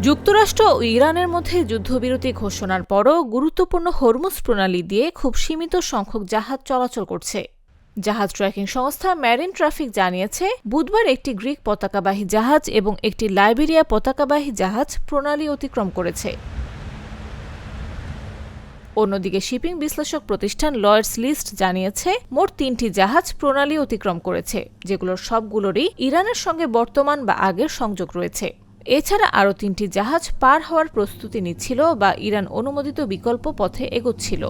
যুক্তরাষ্ট্র ও ইরানের মধ্যে যুদ্ধবিরতি ঘোষণার পরও গুরুত্বপূর্ণ হরমুজ প্রণালী দিয়ে খুব সীমিত সংখ্যক জাহাজ চলাচল করছে। জাহাজ ট্র্যাকিং সংস্থা মেরিন ট্রাফিক জানিয়েছে, বুধবার একটি গ্রিক পতাকাবাহী জাহাজ এবং একটি লাইবেরিয়া পতাকাবাহী জাহাজ প্রণালী অতিক্রম করেছে। অন্যদিকে শিপিং বিশ্লেষক প্রতিষ্ঠান লয়েডস লিস্ট জানিয়েছে, মোট ৩টি জাহাজ প্রণালী অতিক্রম করেছে, যেগুলোর সবগুলোরই ইরানের সঙ্গে বর্তমান বা আগের সংযোগ রয়েছে। এছাড়া আরও ৩টি জাহাজ পার হওয়ার প্রস্তুতি নিচ্ছিল বা ইরান অনুমোদিত বিকল্প পথে এগোচ্ছিল।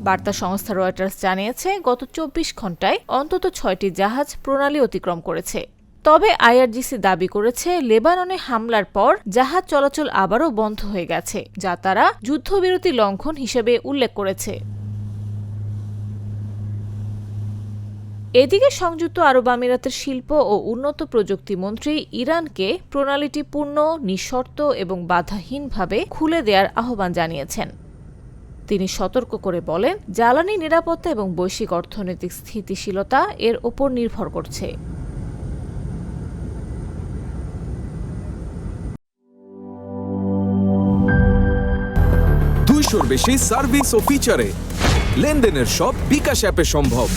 বার্তা সংস্থা রয়টার্স জানিয়েছে, গত ২৪ ঘণ্টায় অন্তত ৬টি জাহাজ প্রণালী অতিক্রম করেছে। তবে আইআরজিসি দাবি করেছে, লেবাননে হামলার পর জাহাজ চলাচল আবারও বন্ধ হয়ে গেছে, যা তারা যুদ্ধবিরতি লঙ্ঘন হিসেবে উল্লেখ করেছে। এদিকে সংযুক্ত আরব আমিরাতের শিল্প ও উন্নত প্রযুক্তি মন্ত্রী ইরানকে প্রণালীটি পূর্ণ, নিঃশর্ত এবং বাধাহীনভাবে খুলে দেওয়ার আহ্বান জানিয়েছেন। তিনি সতর্ক করে বলেন, জ্বালানি নিরাপত্তা এবং বৈশ্বিক অর্থনৈতিক স্থিতিশীলতা এর ওপর নির্ভর করছে। 200-র বেশি সার্ভিস ও ফিচারে লেনদেনের সব বিকাশ অ্যাপে সম্ভব।